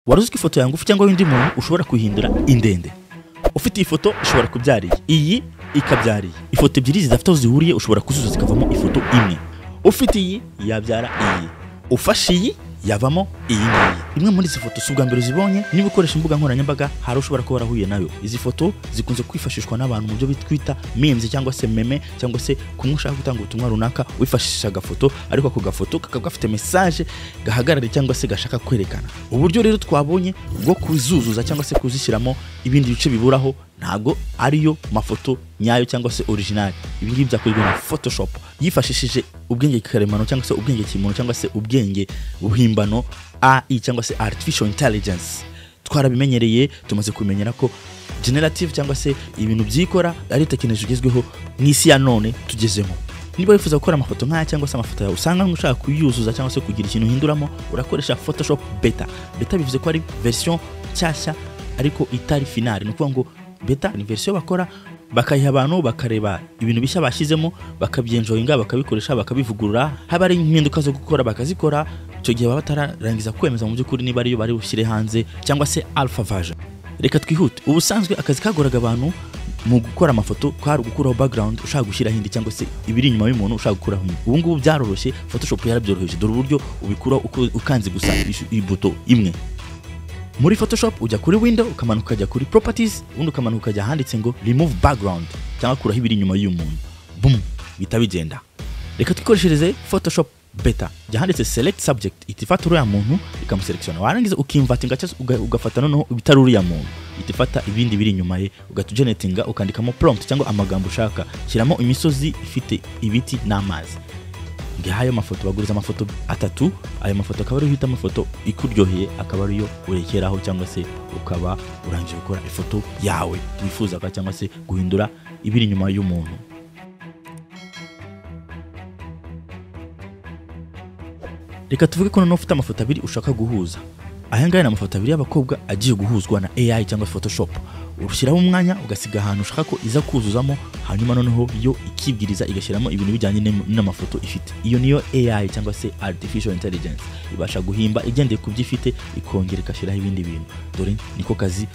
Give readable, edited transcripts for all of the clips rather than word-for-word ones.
waruzi ko ifoto yangufi cyangwa y'undi muntu ushobora kuhindura indende. Ufite ifoto ishobora kubyariye iyi ikabyariye. Ifoto ebyiri zidafite aho zihuriye ushobora kuzuza zikavamo ifoto imwe. Ufite iyi yabyara iyi. Ufashe iyi yavamo iyi ngiyi. Imwe muri izi foto subwa mbere zibonye niba ukoresha imbuga nkoranyambaga hari ushobora kuba warahuye nayo. Izi foto zikunze kwifashishwa n'abantu mu byo bitwita memes cyangwa se meme cyangwa se kumushaka gutanga ubutumwa runaka wifashisha agafoto ariko ako gafoto kakaba gafite message gahagarare cyangwa se gashaka kwerekana. Uburyo rero twabonye bwo kuzuzuza cyangwa se kuzishyiramo ibindi bice biburaho ntabwo ariyo mafoto nyayo cyangwa se original. Ibi ngibi byakozwe na Photoshop yifashishije ubwenge karemano cyangwa se ubwenge kimuntu cyangwa se ubwenge buhimbano AI cyangwa se artificial intelligence. Twarabimenyereye tumaze kumenyera ko generative cyangwa se ibintu byikora ari tekinoloji igezweho n'isi ya none tugezemo. Niba wifuza gukora amafoto nk'aya cyangwa se amafoto yawe usanga ushaka kuyuzuza cyangwa se kugira ikintu hinduramo urakoresha Photoshop beta. Beta bivuze ko ari version nshyashya ariko itari finale. No kuvuga ngo beta ni version bakora bakayiha abantu bakareba ibintu bishya bashyizemo bakabyenjoyinga bakabikoresha bakabivugurura. Haba ari impinduka zo gukora bakazikora cyo gihe baba batararangiza kwemeza mu by'ukuri niba ariyo bari bushyire hanze cyangwa se alpha version. Reka twihute. Ubusanzwe akazi kagoraga abantu mu gukora amafoto kwari gukuraho background ushaka gushyira hindi cyangwa se ibiri inyuma y'umuntu ushaka gukuraho. Ubu ngubu byaroroshye, Photoshop yarabyoroheje. Dore uburyo ubikura ukanze gusa ibuto imwe. Muri Photoshop ujya kuri window ukamanuka ukajya kuri properties ubundi ukamanuka ukajya handitse ngo remove background cyangwa kuraho ibiri inyuma y'umuntu. Boom, bitabigenda. Reka twikoreshereze Photoshop beta. Jya handitse select subject itifata uriya muntu ikamuselektiona. Warangiza ukimvatinga cyangwa ugafata noneho ibitari uriya muntu itifata ibindi biri inyuma ye ugatugeneratinga ukandikamo prompt cyangwa amagambo ushaka. Shyiramo imisozi ifite ibiti n'amazi. Ngihayo mafoto baguriza amafoto atatu. Ayo mafoto akaba ari uhita amafoto ikuryoheye akaba ariyo urekeraho cyangwa se ukaba urangije gukora ifoto yawe wifuzaga cyangwa se guhindura ibiri inyuma y'umuntu. Reka tuvuge ko noneho ufite amafoto abiri ushaka guhuza. Aya ngaya ni amafoto abiri y'abakobwa agiye guhuzwa na AI cyangwa Photoshop. Urushyiraho umwanya ugasiga ahantu ushaka ko iza kuzuzamo hanyuma noneho yo ikibwiriza igashyiramo ibintu bijyanye n'amafoto ifite. Iyo niyo AI cyangwa se artificial intelligence. Ibasha guhimba igendeye ku byo ifite ikongera igashyiraho ibindi bintu. Dore niko kazi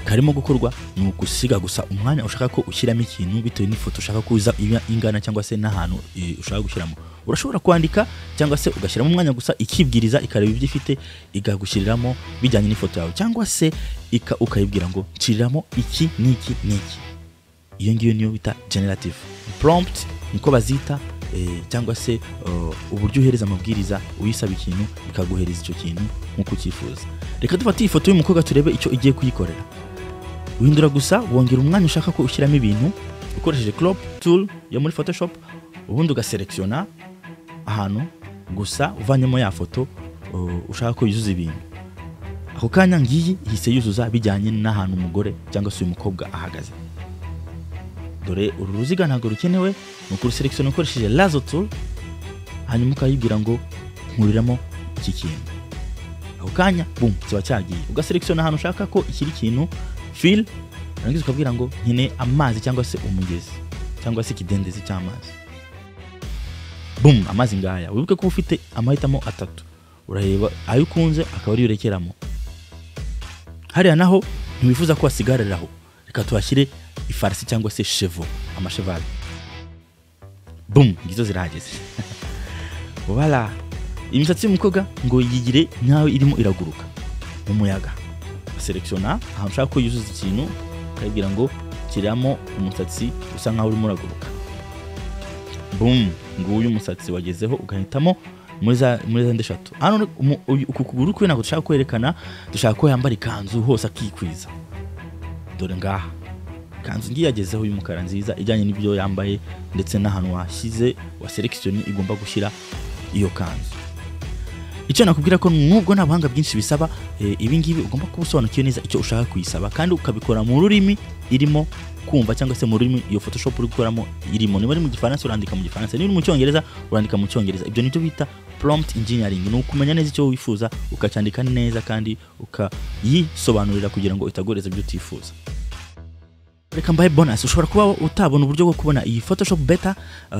karimo gukorwa ni ugusiga gusa umwanya ushaka ko ushyiramo ikintu bitewe n'ifoto ushaka kuza ingana cyangwa se n'ahantu ushaka gushyiramo. Urashobora kwandika cyangwa se ugashyiramo umwanya gusa ikibwiriza ikareba ibyo ifite igagushyiriramo bijyanye n'ifoto yawe cyangwa se ukayibwira ngo nshiriramo iki n'iki n'iki. Iyo ngiyo niyo bita generative prompt niko bazita cyangwa se uburyo uhereza amabwiriza uyisaba ikintu ikaguhereza icyo kintu nk'uko ucyifuza. Reka dufate iyi foto y'umukobwa turebe icyo igiye kuyikorera. Uhindura gusa wongera umwanya ushaka ko ushyiramo ibintu ukoresheje crop tool yo muri Photoshop ubundi ugaselectiona ahantu gusa uvanyemo ya foto ushaka ko yuzuza ibintu. Ako kanya ngiyi ihise yuzuza bijyanye n'ahantu umugore cyangwa se uyu mukobwa ahagaze. Dore uru ruziga ntabwo rukenewe ni ukuruselectiona ukoresheje lasso tool hanyuma ukayibwira ngo nkuriramo iki kintu. Ako kanya boom kiba cyagiye. Ugaselectiona ahantu ushaka ko ikiri kintu fill urangiza ukabwira ngo nkine amazi cyangwa se umugezi cyangwa se ikidendezi cy'amazi. Boom, amazi ngaya. Wibuke ko ufite amahitamo atatu. Urareba ayo ukunze akaba ari urekeramo. Hariya naho ntiwifuza ko wasigariraho. Reka tuhashyire ifarasi cyangwa se cheval, amashevali. Boom, ngizo zirahageze. Voilà. Imisatsi y'umukobwa ngo yigire nkaho irimo iraguruka mu muyaga. Selectiona aho ushaka ko yuzuza ikintu ukayibwira ngo kiramo umusatsi usa nkaho urimo uraguruka. Boom, nguyu umusatsi wagezeho ugahitamo muri za ndeshatu. Hano uku kuguru kwe nako dushaka kwerekana dushaka ko yambara ikanzu hose akikwiza. Dore ngaha kanzu ngiye yagezeho y'umukara nziza ijyanye n'ibyo yambaye ndetse n'ahantu washyize wa selection igomba gushyira iyo kanzu. Icyo nakubwira ko nubwo nabahanga byinshi bisaba ibi ngibi ugomba kubusobanukira neza icyo ushaka kuyisaba kandi ukabikora mu rurimi irimo kumva cyangwa se mu rurimi iyo Photoshop uri gukoramo irimo. Niba ari mu Gifaransa urandika mu Gifaransa, niba mu Cyongereza urandika mu Cyongereza. Ibyo nibyo bita prompt engineering. Ni ukumenya neza icyo wifuza ukacyandika neza kandi ukayisobanurira kugira ngo itagoreza ibyo utifuza. reka mbaye bonus ushobora kuba utabona uburyo bwo kubona iyi Photoshop beta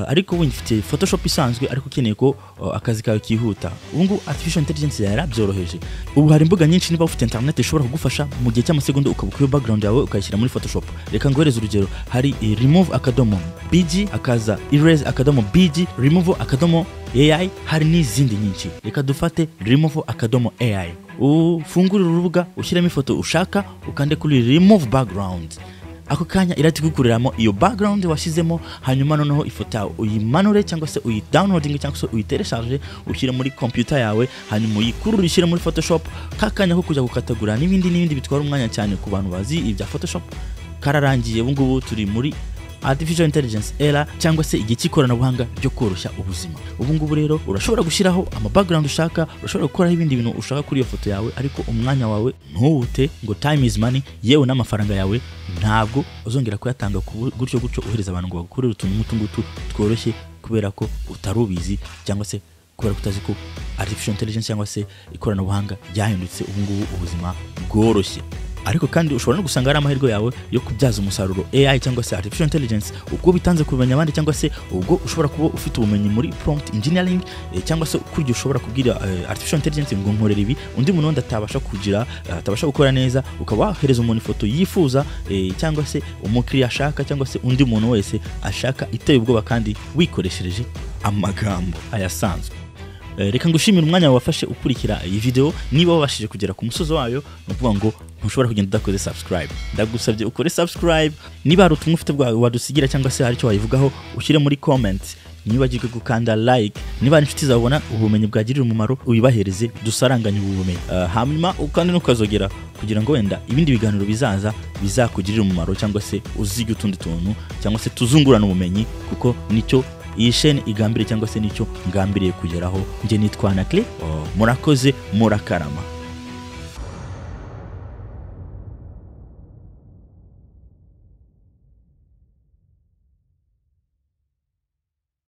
ariko wifite Photoshop isanzwe ariko ukeneye ko akazi kawe kihuta ubungu artificial intelligence yarabyoroheje ubu hari imbuga nyinshi niba ufite internet ishobora kugufasha mu gihe cy'amasegonda ukabuka background yawe ukayishyira muri Photoshop reka ngohereze urugero hari remove akadomo bg akaza erase akadomo bg remove akadomo AI hari n'izindi nyinshi reka dufate remove akadomo AI ufungura urubuga ushyiramo ifoto ushaka ukande kuri remove background ako kanya iratigukuriramo iyo background washyizemo hanyuma noneho ifoto yawe uyimanure cyangwa se uyidownloading cyangwa se uyitelecharge ushyire muri computer yawe hanyuma uyikurure ushyire muri Photoshop kakanya ko kujya gukatagura n'ibindi bitwara umwanya cyane ku bantu bazi ibya Photoshop kararangiye ubungubu turi muri artificial intelligence era cyangwa se igihe cy'ikoranabuhanga ryo koroshya ubuzima ubungubu rero urashobora gushyiraho ama background ushaka urashobora gukora ibindi bintu ushaka kuri iyo foto yawe ariko umwanya wawe ntuwute ngo time is money yewe n'amafaranga yawe ntabwo uzongera kuyatanga gutyo uhereza abantu ngo bagukorere utuntu nk'utungutu tworoshye kubera ko utarubizi cyangwa se kubera kutazi ko artificial intelligence cyangwa se ikoranabuhanga ryahindutse ubungubu ubuzima bworoshye ariko kandi ushobora no gusanga ari amahirwe yawe yo kubyaza umusaruro AI cyangwa se artificial intelligence ubwo bitanze kubimenya abandi cyangwa se ubwo ushobora kuba ufite ubumenyi muri prompt engineering cyangwa se kuryo ushobora kubwira artificial intelligence ngo nkorera ibi undi muntu wenda atabasha gukora neza ukaba wahereza umuntu ifoto yifuza cyangwa se umukiriya ashaka cyangwa se undi muntu wese ashaka iteye ubwoba kandi wikoreshereje amagambo ayasanzwe reka ngushimira umwanya wafashe ukurikira iyi video niba wabashije kugera ku musozo wayo no kuvuga ngo ntushobora kugenda udakoze subscribe ndagusabye ukore subscribe niba hari utumwe ufite bwawe wadusigira cyangwa se hari icyo wayivugaho ushyire muri comment nibagirwe gukanda like niba inshuti zabona ubumenyi bwagirira umumaro uyibahereze dusaranganye ubumenyi hanyuma ukandi nukazogera kugira ngo wenda ibindi biganiro bizaza bizakugirira umumaro cyangwa se uzige utundi tuntu cyangwa se tuzungurana ubumenyi kuko nicyo iyi chaîne igambiriye cyangwa se nicyo ngambiriye kugeraho nge nitwa Nakle murakoze murakarama.